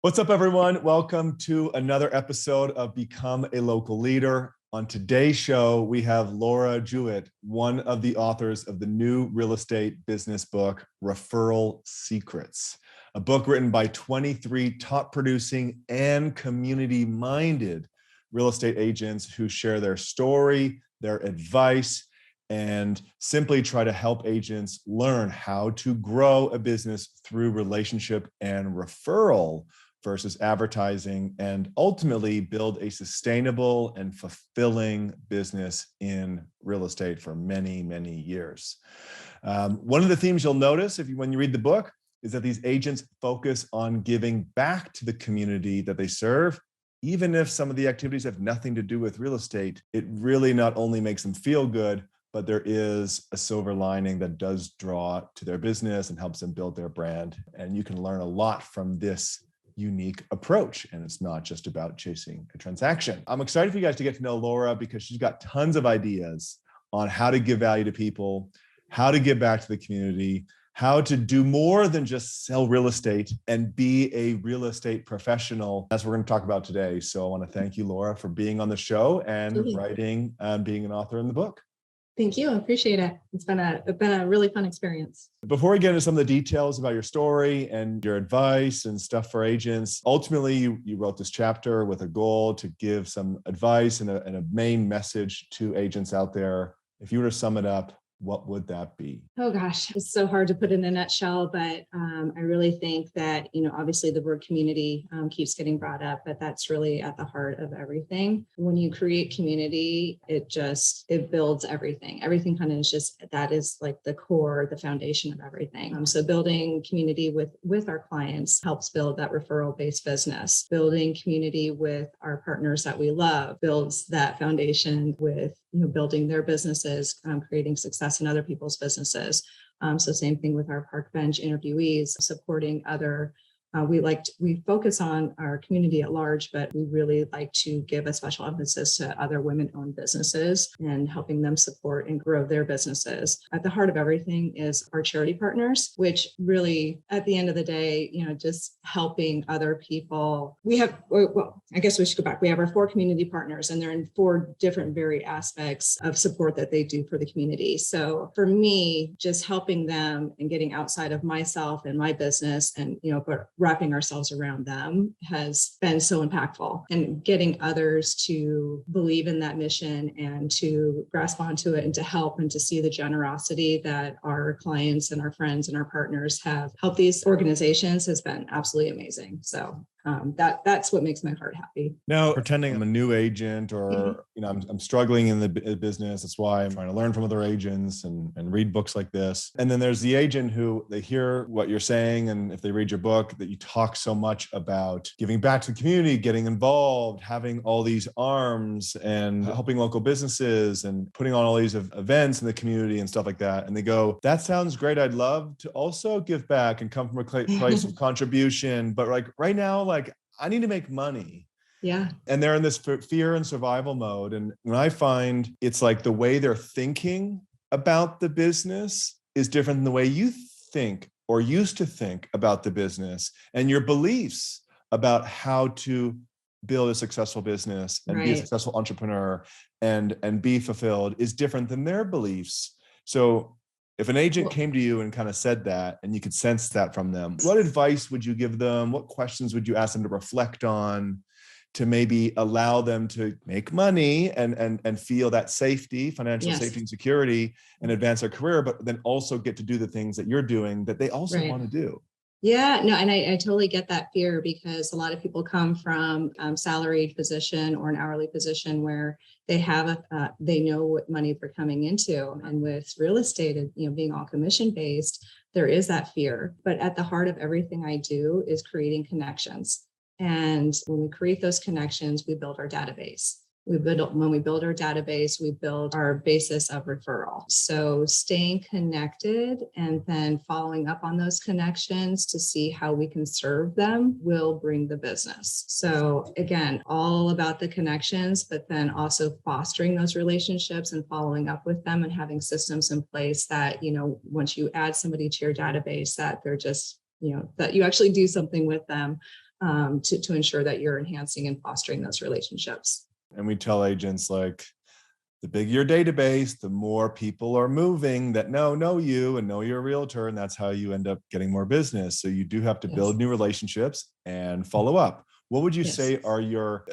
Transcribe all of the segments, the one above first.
What's up, everyone? Welcome to another episode of Become a Local Leader. On today's show, we have Laura Jewett, one of the authors of the new real estate business book, Referral Secrets, a book written by 23 top producing and community-minded real estate agents who share their story, their advice, and simply try to help agents learn how to grow a business through relationship and referral versus advertising, and ultimately build a sustainable and fulfilling business in real estate for many, many years. One of the themes you'll notice when you read the book is that these agents focus on giving back to the community that they serve. Even if some of the activities have nothing to do with real estate, it really not only makes them feel good, but there is a silver lining that does draw to their business and helps them build their brand. And you can learn a lot from this unique approach. And it's not just about chasing a transaction. I'm excited for you guys to get to know Laura because she's got tons of ideas on how to give value to people, how to give back to the community, how to do more than just sell real estate and be a real estate professional. That's what we're going to talk about today. So I want to thank you, Laura, for being on the show and writing and being an author in the book. Thank you. I appreciate it. It's been a really fun experience. Before we get into some of the details about your story and your advice and stuff for agents, ultimately you wrote this chapter with a goal to give some advice and a main message to agents out there. If you were to sum it up, what would that be? Oh gosh, it's so hard to put in a nutshell, but I really think that, obviously the word community keeps getting brought up, but that's really at the heart of everything. When you create community, it builds everything. Everything kind of that is like the core, the foundation of everything. So building community with our clients helps build that referral-based business. Building community with our partners that we love builds that foundation with building their businesses, creating success in other people's businesses. So same thing with our park bench interviewees, supporting other. We focus on our community at large, but we really like to give a special emphasis to other women-owned businesses and helping them support and grow their businesses. At the heart of everything is our charity partners, which really, at the end of the day, just helping other people. I guess we should go back. We have our 4 community partners, and they're in 4 different very aspects of support that they do for the community. So for me, just helping them and getting outside of myself and my business and, but wrapping ourselves around them has been so impactful, and getting others to believe in that mission and to grasp onto it and to help and to see the generosity that our clients and our friends and our partners have helped these organizations has been absolutely amazing. So that's what makes my heart happy. Now, pretending I'm a new agent or, I'm struggling in the business. That's why I'm trying to learn from other agents and read books like this. And then there's the agent who they hear what you're saying. And if they read your book, that you talk so much about giving back to the community, getting involved, having all these arms and helping local businesses and putting on all these events in the community and stuff like that. And they go, that sounds great. I'd love to also give back and come from a place of contribution. But like right now, I need to make money. Yeah. And they're in this fear and survival mode. And when I find it's like the way they're thinking about the business is different than the way you think or used to think about the business, and your beliefs about how to build a successful business and be a successful entrepreneur and be fulfilled is different than their beliefs. So if an agent came to you and kind of said that, and you could sense that from them, what advice would you give them? What questions would you ask them to reflect on to maybe allow them to make money and feel that safety, financial safety and security, and advance their career, but then also get to do the things that you're doing that they also want to do? Yeah, no, and I totally get that fear, because a lot of people come from salaried position or an hourly position where they have they know what money they're coming into, and with real estate, being all commission based, there is that fear. But at the heart of everything I do is creating connections, and when we create those connections, we build our database. When we build our database, we build our basis of referral. So staying connected and then following up on those connections to see how we can serve them will bring the business. So again, all about the connections, but then also fostering those relationships and following up with them and having systems in place that, once you add somebody to your database, that they're just, that you actually do something with them. to ensure that you're enhancing and fostering those relationships. And we tell agents, like, the bigger your database, the more people are moving that know you and know you're a realtor, and that's how you end up getting more business. So you do have to build new relationships and follow up. What would you say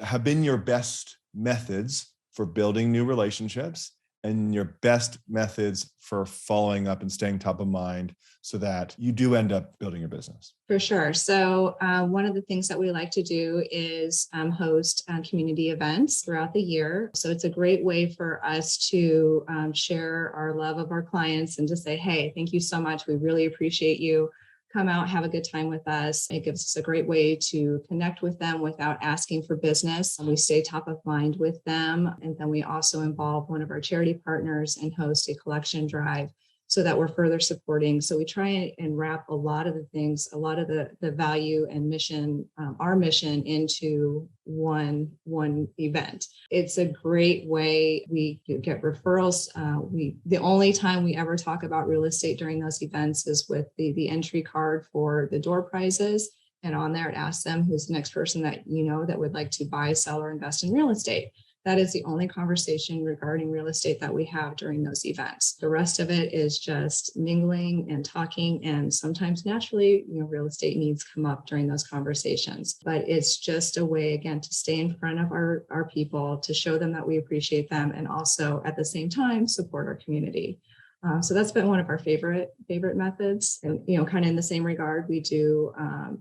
have been your best methods for building new relationships and your best methods for following up and staying top of mind so that you do end up building your business? For sure. So one of the things that we like to do is host community events throughout the year. So it's a great way for us to share our love of our clients and to say, hey, thank you so much. We really appreciate you. Come out, have a good time with us. It gives us a great way to connect with them without asking for business. And we stay top of mind with them. And then we also involve one of our charity partners and host a collection drive so that we're further supporting. So we try and wrap a lot of the things, a lot of the value and mission, our mission into one event. It's a great way. We get referrals. The only time we ever talk about real estate during those events is with the entry card for the door prizes. And on there, it asks them who's the next person that you know that would like to buy, sell, or invest in real estate. That is the only conversation regarding real estate that we have during those events. The rest of it is just mingling and talking. And sometimes naturally, real estate needs come up during those conversations. But it's just a way, again, to stay in front of our people, to show them that we appreciate them, and also at the same time, support our community. So that's been one of our favorite methods. And, kind of in the same regard, we do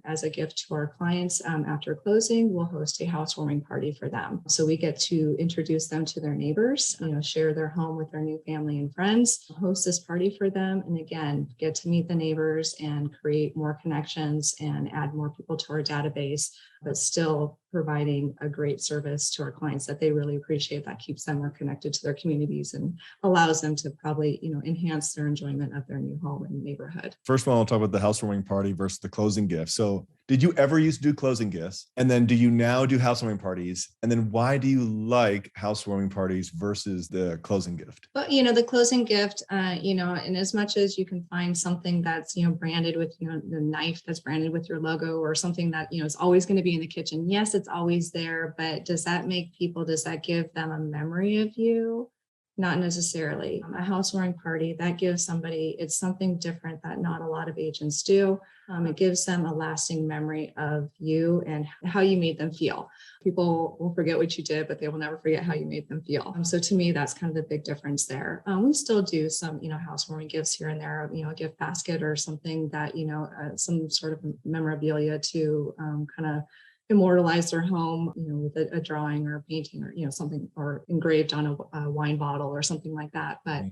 as a gift to our clients after closing, we'll host a housewarming party for them. So we get to introduce them to their neighbors, share their home with their new family and friends, host this party for them. And again, get to meet the neighbors and create more connections and add more people to our database, but still providing a great service to our clients that they really appreciate. That keeps them more connected to their communities and allows them to probably, enhance their enjoyment of their new home and neighborhood. First of all, I'll talk about the housewarming party versus the closing gift. So did you ever used to do closing gifts? And then do you now do housewarming parties? And then why do you like housewarming parties versus the closing gift? Well, the closing gift, in as much as you can find something that's, branded with, the knife that's branded with your logo, or something that, is always going to be in the kitchen. Yes, it's always there, but does that give them a memory of you? Not necessarily. A housewarming party, that gives somebody, it's something different that not a lot of agents do. It gives them a lasting memory of you and how you made them feel. People will forget what you did, but they will never forget how you made them feel. So to me, that's kind of the big difference there. We still do some, housewarming gifts here and there, a gift basket or something that, some sort of memorabilia to kind of immortalize their home, with a drawing or a painting or, something, or engraved on a wine bottle or something like that. But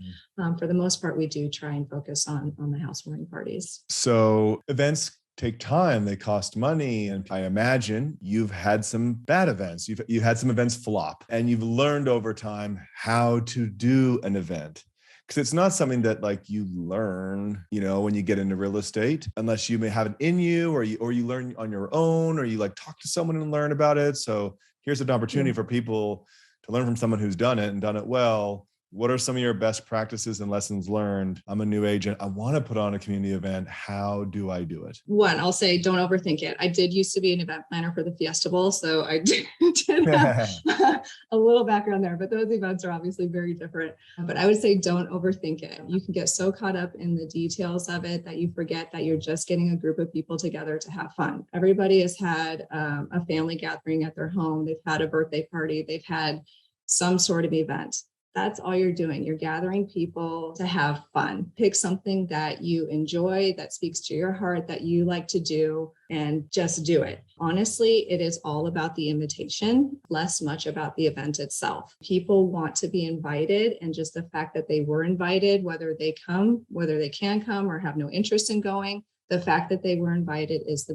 for the most part, we do try and focus on the housewarming parties. So events take time, they cost money. And I imagine you've had some bad events. You've had some events flop, and you've learned over time how to do an event. Because it's not something that you learn, when you get into real estate, unless you may have it in you, or you learn on your own, or you talk to someone and learn about it. So here's an opportunity for people to learn from someone who's done it and done it well. What are some of your best practices and lessons learned? I'm a new agent. I want to put on a community event. How do I do it? One, I'll say, don't overthink it. I did used to be an event planner for the Fiesta Bowl, so I did have a little background there, but those events are obviously very different. But I would say, don't overthink it. You can get so caught up in the details of it that you forget that you're just getting a group of people together to have fun. Everybody has had a family gathering at their home. They've had a birthday party. They've had some sort of event. That's all you're doing. You're gathering people to have fun. Pick something that you enjoy, that speaks to your heart, that you like to do, and just do it. Honestly, it is all about the invitation, less much about the event itself. People want to be invited, and just the fact that they were invited, whether they can come or have no interest in going, the fact that they were invited is the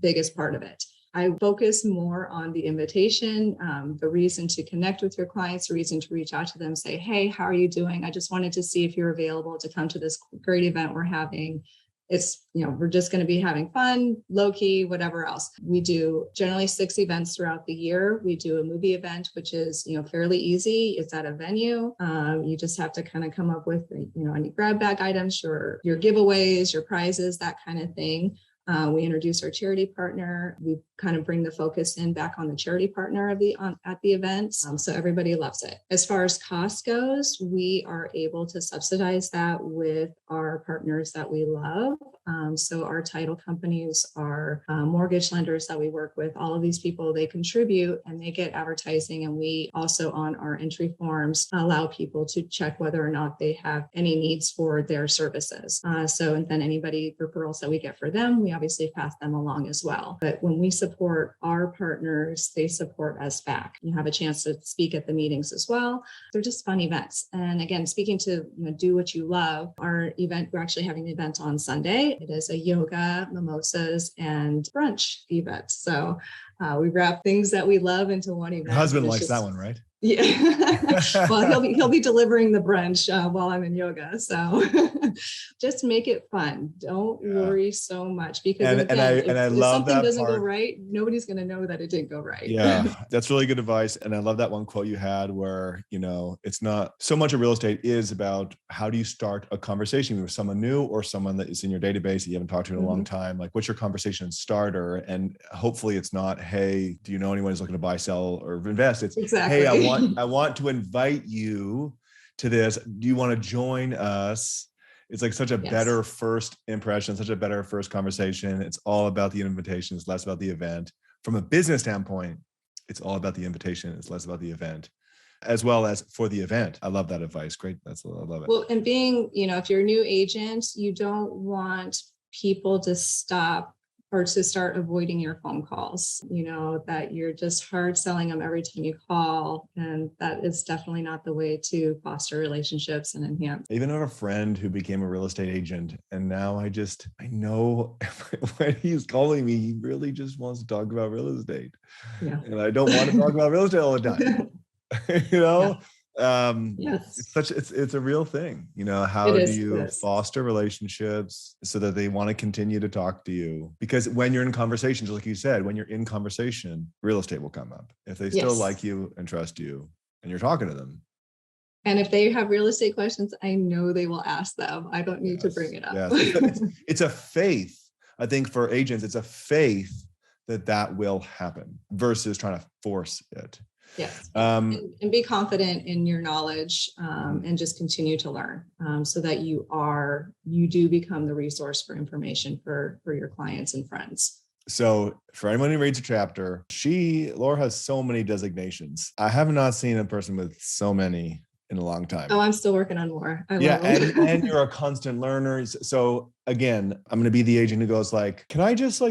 biggest part of it. I focus more on the invitation, the reason to connect with your clients, the reason to reach out to them, say, hey, how are you doing? I just wanted to see if you're available to come to this great event we're having. It's, we're just going to be having fun, low key, whatever else. We do generally 6 events throughout the year. We do a movie event, which is, fairly easy. It's at a venue. You just have to kind of come up with, any grab bag items, your giveaways, your prizes, that kind of thing. We introduce our charity partner. We kind of bring the focus in back on the charity partner of at the event. So everybody loves it. As far as cost goes, we are able to subsidize that with our partners that we love. So our title companies, our mortgage lenders that we work with, all of these people, they contribute and they get advertising. And we also on our entry forms allow people to check whether or not they have any needs for their services. And then anybody referrals that we get for them, we obviously pass them along as well. But when we support our partners, they support us back. You have a chance to speak at the meetings as well. They're just fun events. And again, speaking to do what you love, our event, we're actually having an event on Sunday. It is a yoga, mimosas, and brunch event. So we wrap things that we love into one event. Your husband likes that one, right? Yeah. Well, he'll be delivering the brunch while I'm in yoga. So just make it fun. Don't worry so much, because if something doesn't go right, nobody's going to know that it didn't go right. Yeah, that's really good advice. And I love that one quote you had where, it's not so much of real estate is about how do you start a conversation with someone new or someone that is in your database that you haven't talked to in a long time. Like, what's your conversation starter? And hopefully it's not, hey, do you know anyone who's looking to buy, sell, or invest? It's exactly. Hey, I want to invite you to this. Do you want to join us? It's like such a better first impression, such a better first conversation. It's all about the invitation. It's less about the event. From a business standpoint, it's all about the invitation. It's less about the event, as well as for the event. I love that advice. Great. I love it. Well, and being, if you're a new agent, you don't want people to stop or to start avoiding your phone calls, that you're just hard selling them every time you call. And that is definitely not the way to foster relationships and enhance. I even have a friend who became a real estate agent. And now I know when he's calling me, he really just wants to talk about real estate. Yeah. And I don't want to talk about real estate all the time. It's a real thing. How do you foster relationships so that they want to continue to talk to you? Because when you're in conversations, like you said, when you're in conversation, real estate will come up if they still like you and trust you and you're talking to them. And if they have real estate questions, I know they will ask them. I don't need to bring it up. It's a faith. I think for agents, it's a faith that will happen versus trying to force it. Yes. And be confident in your knowledge and just continue to learn so that you do become the resource for information for your clients and friends. So for anyone who reads a chapter, Laura has so many designations. I have not seen a person with so many in a long time. Oh, I'm still working on more. And you're a constant learner. So again, I'm going to be the agent who goes like, can I just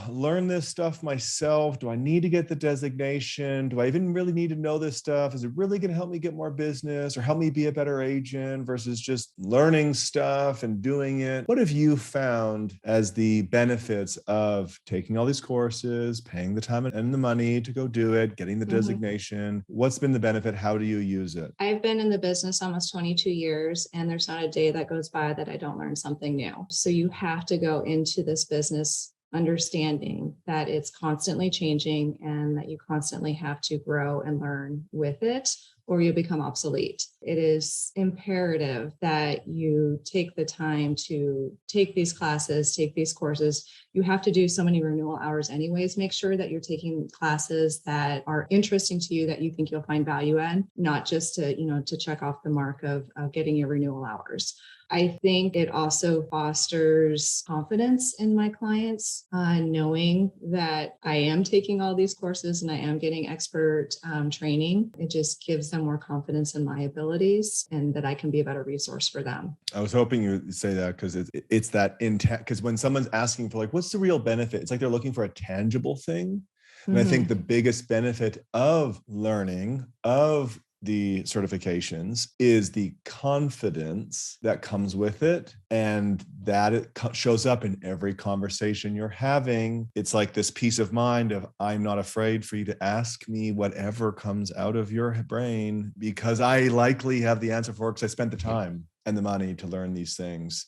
learn this stuff myself? Do I need to get the designation? Do I even really need to know this stuff? Is it really going to help me get more business or help me be a better agent versus just learning stuff and doing it? What have you found as the benefits of taking all these courses, paying the time and the money to go do it, getting the designation? What's been the benefit? How do you use it? I've been in the business almost 22 years, and there's not a day that goes by that I don't learn something new. So you have to go into this business understanding that it's constantly changing and that you constantly have to grow and learn with it, or you become obsolete. It is imperative that you take the time to take these classes, take these courses. You have to do so many renewal hours anyways. Make sure that you're taking classes that are interesting to you, that you think you'll find value in, not just to check off the mark of getting your renewal hours. I think it also fosters confidence in my clients, knowing that I am taking all these courses and I am getting expert training. It just gives them more confidence in my abilities and that I can be a better resource for them. I was hoping you would say that because it's that intent. Because when someone's asking for what's the real benefit? It's like they're looking for a tangible thing. And I think the biggest benefit of learning, of the certifications, is the confidence that comes with it, and that it shows up in every conversation you're having. It's like this peace of mind of, I'm not afraid for you to ask me whatever comes out of your brain, because I likely have the answer for it because I spent the time and the money to learn these things.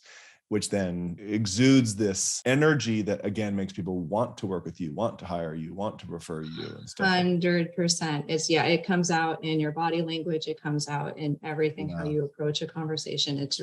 which then exudes this energy that again makes people want to work with you, want to hire you, want to refer you and stuff. 100%. It comes out in your body language. It comes out in everything, how you approach a conversation. It's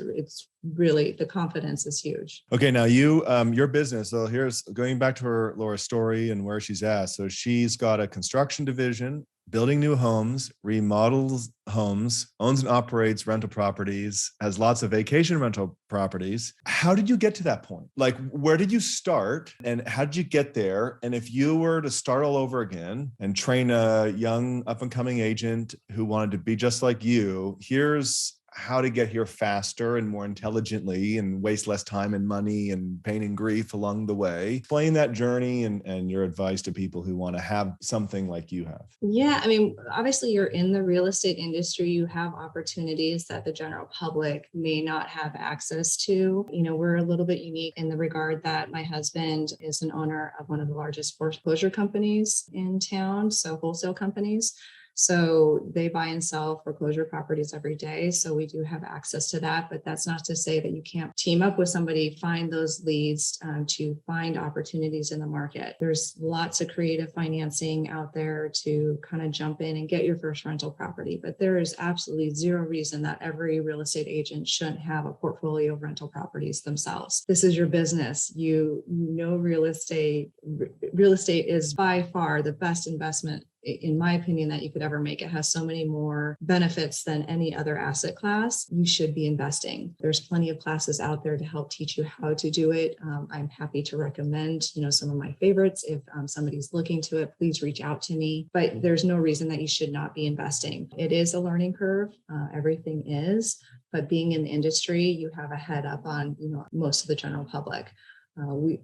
really, the confidence is huge. Okay. Now your business. So here's going back to Laura's story and where she's at. So she's got a construction division, building new homes, remodels homes, owns and operates rental properties, has lots of vacation rental properties. How did you get to that point? Like, where did you start and how did you get there? And if you were to start all over again and train a young up and coming agent who wanted to be just like you, here's how to get here faster and more intelligently and waste less time and money and pain and grief along the way. Explain that journey and your advice to people who want to have something like you have. Yeah, I mean, obviously you're in the real estate industry. You have opportunities that the general public may not have access to. You know, we're a little bit unique in the regard that my husband is an owner of one of the largest foreclosure companies in town, so wholesale companies. So they buy and sell foreclosure properties every day. So we do have access to that, but that's not to say that you can't team up with somebody, find those leads to find opportunities in the market. There's lots of creative financing out there to kind of jump in and get your first rental property, but there is absolutely zero reason that every real estate agent shouldn't have a portfolio of rental properties themselves. This is your business. You know, real estate is by far the best investment, in my opinion, that you could ever make. It has so many more benefits than any other asset class. You should be investing. There's plenty of classes out there to help teach you how to do it. I'm happy to recommend, some of my favorites. If somebody's looking to it, please reach out to me. But there's no reason that you should not be investing. It is a learning curve. Everything is. But being in the industry, you have a head up on, most of the general public.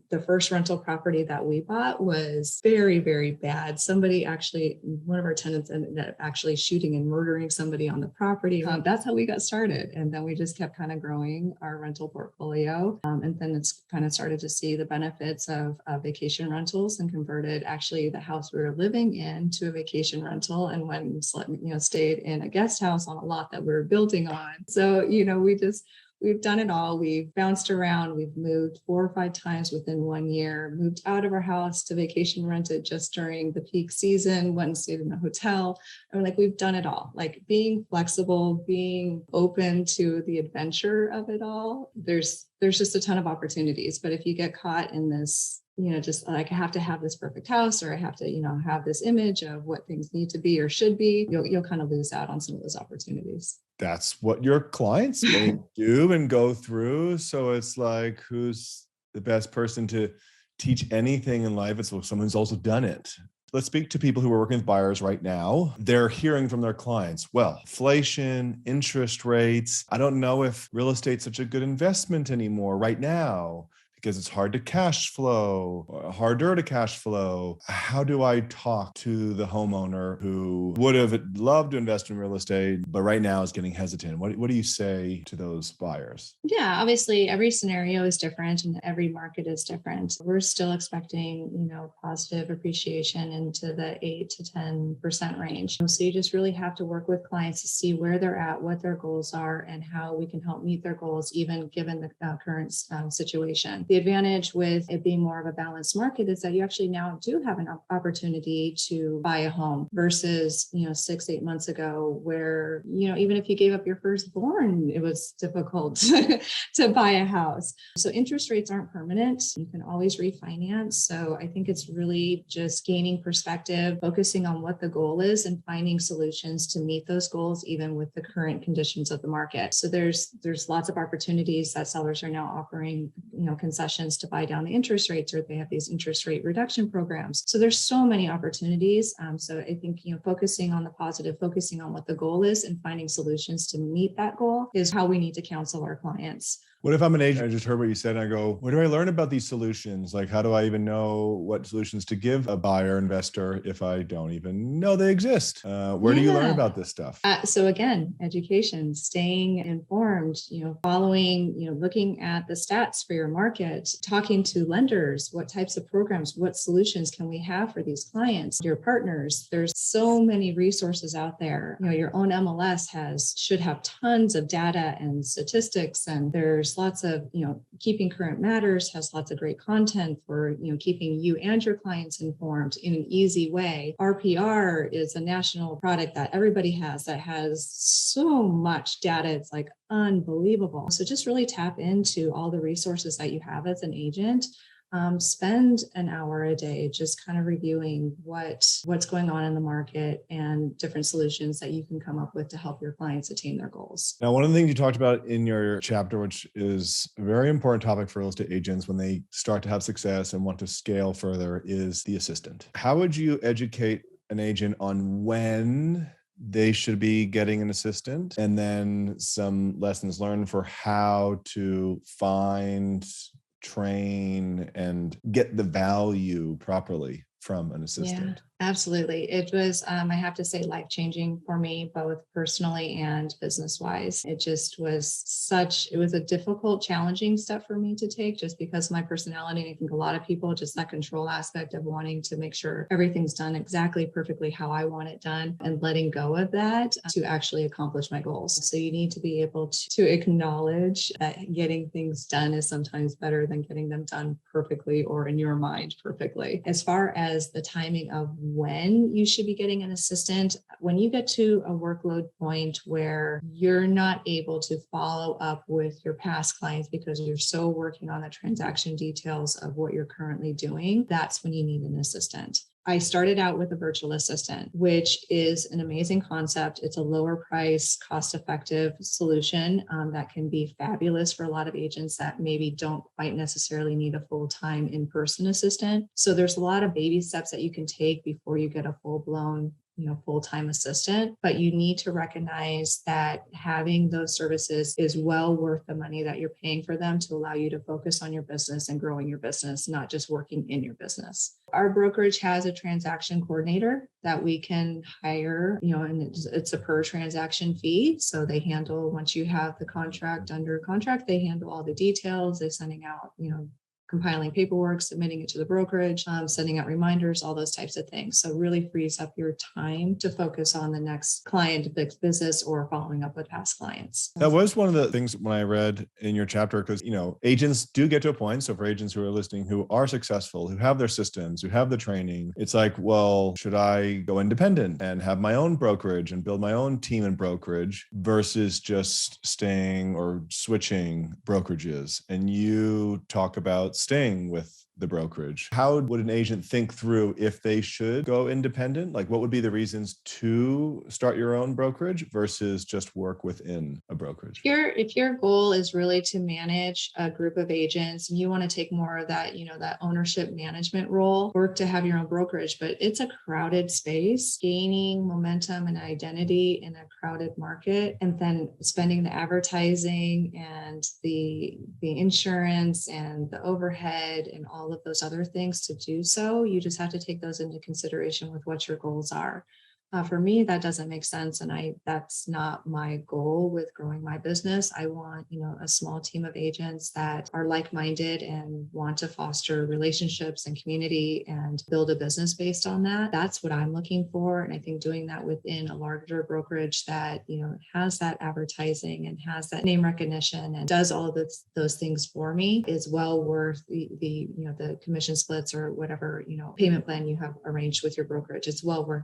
The first rental property that we bought was very, very bad. One of our tenants ended up actually shooting and murdering somebody on the property. That's how we got started. And then we just kept kind of growing our rental portfolio. And then it's kind of started to see the benefits of vacation rentals and converted actually the house we were living in to a vacation rental and went and stayed in a guest house on a lot that we were building on. So, we've done it all. We've bounced around. We've moved 4 or 5 times within 1 year, moved out of our house to vacation rented just during the peak season, went and stayed in a hotel. And we've done it all. Being flexible, being open to the adventure of it all. There's just a ton of opportunities. But if you get caught in this, just I have to have this perfect house, or I have to, have this image of what things need to be or should be, you'll kind of lose out on some of those opportunities. That's what your clients may do and go through. So it's like, who's the best person to teach anything in life? It's someone who's also done it. Let's speak to people who are working with buyers right now. They're hearing from their clients, well, inflation, interest rates. I don't know if real estate's such a good investment anymore right now, because it's harder to cash flow. How do I talk to the homeowner who would have loved to invest in real estate, but right now is getting hesitant? What do you say to those buyers? Yeah, obviously every scenario is different and every market is different. We're still expecting, positive appreciation into the 8 to 10% range. So you just really have to work with clients to see where they're at, what their goals are, and how we can help meet their goals, even given the current situation. The advantage with it being more of a balanced market is that you actually now do have an opportunity to buy a home versus, 6-8 months ago where, even if you gave up your firstborn, it was difficult to buy a house. So interest rates aren't permanent. You can always refinance. So I think it's really just gaining perspective, focusing on what the goal is and finding solutions to meet those goals, even with the current conditions of the market. So there's lots of opportunities that sellers are now offering, concessions to buy down the interest rates, or they have these interest rate reduction programs. So there's so many opportunities. So I think, focusing on the positive, focusing on what the goal is and finding solutions to meet that goal is how we need to counsel our clients. What if I'm an agent? I just heard what you said and I go, where do I learn about these solutions? Like, how do I even know what solutions to give a buyer investor if I don't even know they exist? Where do you learn about this stuff? So again, education, staying informed, following, looking at the stats for your market, talking to lenders, what types of programs, what solutions can we have for these clients, your partners. There's so many resources out there. Your own MLS should have tons of data and statistics, and there's there's lots of, Keeping Current Matters has lots of great content for, keeping you and your clients informed in an easy way. RPR is a national product that everybody has that has so much data. It's like unbelievable. So just really tap into all the resources that you have as an agent. Spend an hour a day just kind of reviewing what's going on in the market and different solutions that you can come up with to help your clients attain their goals. Now, one of the things you talked about in your chapter, which is a very important topic for real estate agents when they start to have success and want to scale further, is the assistant. How would you educate an agent on when they should be getting an assistant, and then some lessons learned for how to find, train, and get the value properly from an assistant? Yeah, absolutely. It was, I have to say, life-changing for me, both personally and business-wise. It was a difficult, challenging step for me to take just because of my personality. I think a lot of people, just that control aspect of wanting to make sure everything's done exactly perfectly how I want it done and letting go of that to actually accomplish my goals. So you need to be able to acknowledge that getting things done is sometimes better than getting them done perfectly or in your mind perfectly. As far as the timing of when you should be getting an assistant, when you get to a workload point where you're not able to follow up with your past clients because you're so working on the transaction details of what you're currently doing, that's when you need an assistant. I started out with a virtual assistant, which is an amazing concept. It's a lower price, cost-effective solution that can be fabulous for a lot of agents that maybe don't quite necessarily need a full-time in-person assistant. So there's a lot of baby steps that you can take before you get a full-blown full-time assistant, but you need to recognize that having those services is well worth the money that you're paying for them to allow you to focus on your business and growing your business, not just working in your business. Our brokerage has a transaction coordinator that we can hire, and it's a per transaction fee. So they handle, once you have the contract under contract, they handle all the details. They're sending out, compiling paperwork, submitting it to the brokerage, sending out reminders, all those types of things. So really frees up your time to focus on the next client business or following up with past clients. That was one of the things when I read in your chapter, because, agents do get to a point. So for agents who are listening, who are successful, who have their systems, who have the training, it's like, well, should I go independent and have my own brokerage and build my own team in brokerage versus just staying or switching brokerages? And you talk about staying with the brokerage. How would an agent think through if they should go independent? Like, what would be the reasons to start your own brokerage versus just work within a brokerage? If your goal is really to manage a group of agents and you want to take more of that, that ownership management role, work to have your own brokerage, but it's a crowded space. Gaining momentum and identity in a crowded market, and then spending the advertising and the insurance and the overhead and all of those other things to do so, you just have to take those into consideration with what your goals are. For me, that doesn't make sense. And that's not my goal with growing my business. I want, a small team of agents that are like-minded and want to foster relationships and community and build a business based on that. That's what I'm looking for. And I think doing that within a larger brokerage that, has that advertising and has that name recognition and does all of those things for me is well worth the commission splits or whatever, payment plan you have arranged with your brokerage. It's well worth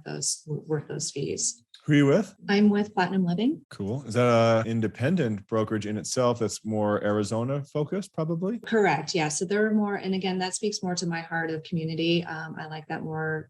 those fees. Who are you with? I'm with Platinum Living. Cool. Is that an independent brokerage in itself that's more Arizona focused, probably? Correct. Yeah. So there are more, and again, that speaks more to my heart of community. I like that more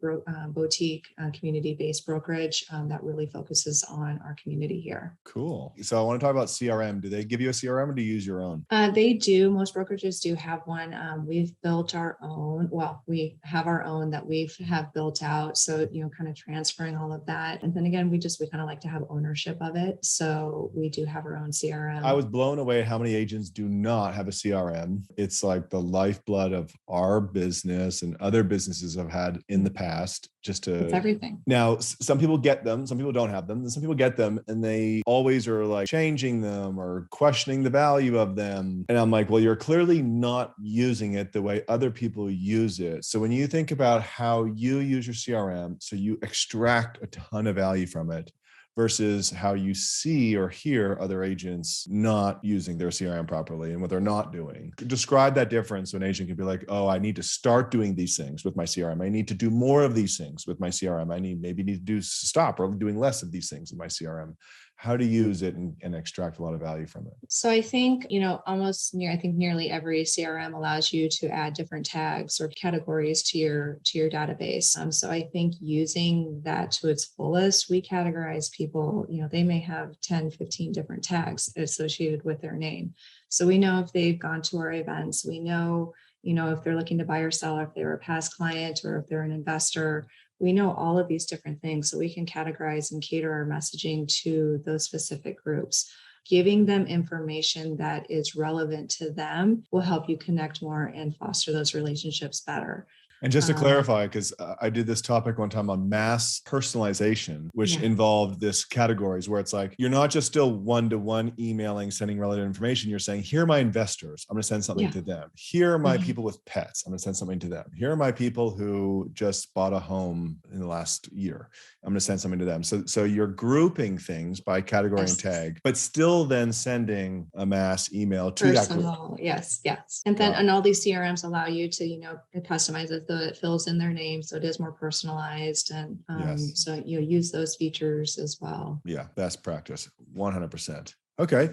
boutique community-based brokerage that really focuses on our community here. Cool. So I want to talk about CRM. Do they give you a CRM or do you use your own? They do. Most brokerages do have one. We've built our own. Well, we have our own that we have built out. So, kind of transferring all of that. And then again, we kind of like to have ownership of it. So we do have our own CRM. I was blown away how many agents do not have a CRM. It's like the lifeblood of our business and other businesses I've had in the past. It's everything. Now, some people get them, some people don't have them, and some people get them and they always are like changing them or questioning the value of them. And I'm like, well, you're clearly not using it the way other people use it. So when you think about how you use your CRM, so you extract a ton of value from it versus how you see or hear other agents not using their CRM properly and what they're not doing. Describe that difference. So an agent can be like, oh, I need to start doing these things with my CRM. I need to do more of these things with my CRM. I maybe need to stop or doing less of these things in my CRM. How to use it and extract a lot of value from it. So I think, I think nearly every CRM allows you to add different tags or categories to your database. So I think using that to its fullest, we categorize people, they may have 10, 15 different tags associated with their name. So we know if they've gone to our events, we know, if they're looking to buy or sell, if they're a past client or if they're an investor. We know all of these different things, so we can categorize and cater our messaging to those specific groups. Giving them information that is relevant to them will help you connect more and foster those relationships better. And just to clarify, because I did this topic one time on mass personalization, which involved this categories where it's like, you're not just still one-to-one emailing, sending relevant information. You're saying, here are my investors. I'm going to send something to them. Here are my people with pets. I'm going to send something to them. Here are my people who just bought a home in the last year. I'm going to send something to them. So you're grouping things by category and tag, but still then sending a mass email to that group. Yes. And then, and all these CRMs allow you to, customize it so it fills in their name. So it is more personalized. And so you use those features as well. Yeah. Best practice. 100%. Okay.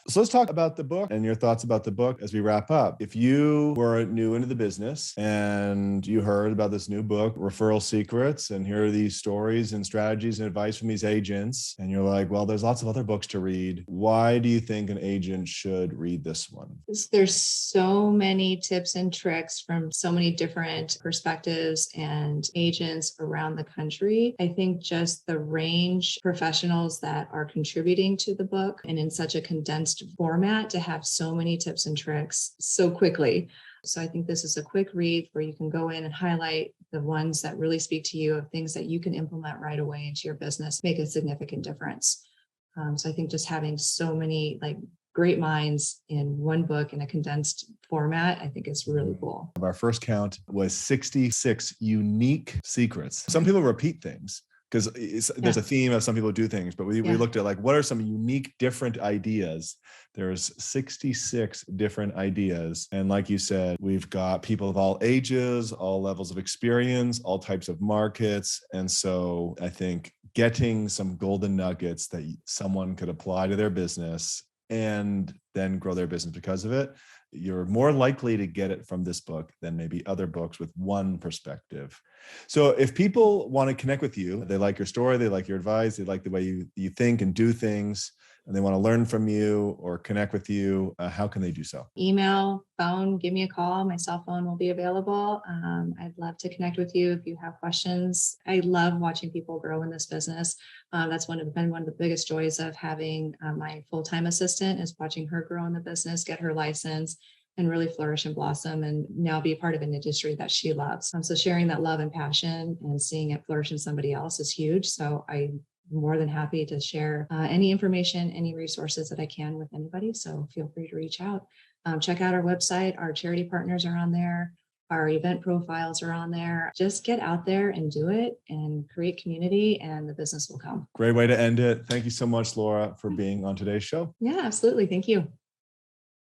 So let's talk about the book and your thoughts about the book as we wrap up. If you were new into the business and you heard about this new book, Referral Secrets, and here are these stories and strategies and advice from these agents, and you're like, well, there's lots of other books to read. Why do you think an agent should read this one? There's so many tips and tricks from so many different perspectives and agents around the country. I think just the range professionals that are contributing to the book and in such a condensed format to have so many tips and tricks so quickly. So I think this is a quick read where you can go in and highlight the ones that really speak to you, of things that you can implement right away into your business, make a significant difference. So I think just having so many great minds in one book in a condensed format, I think is really cool. Our first count was 66 unique secrets. Some people repeat things, because there's a theme of some people do things, but we looked at what are some unique, different ideas. There's 66 different ideas. And like you said, we've got people of all ages, all levels of experience, all types of markets. And so I think getting some golden nuggets that someone could apply to their business and then grow their business because of it, you're more likely to get it from this book than maybe other books with one perspective. So if people want to connect with you, they like your story, they like your advice, they like the way you think and do things, and they want to learn from you or connect with you, how can they do so? Email, phone, give me a call. My cell phone will be available. I'd love to connect with you if you have questions. I love watching people grow in this business. That's been one of the biggest joys of having my full-time assistant, is watching her grow in the business, get her license, and really flourish and blossom, and now be a part of an industry that she loves. So sharing that love and passion and seeing it flourish in somebody else is huge. So I'm more than happy to share any information, any resources that I can with anybody. So feel free to reach out. Check out our website. Our charity partners are on there. Our event profiles are on there. Just get out there and do it and create community, and the business will come. Great way to end it. Thank you so much, Laura, for being on today's show. Yeah, absolutely. Thank you.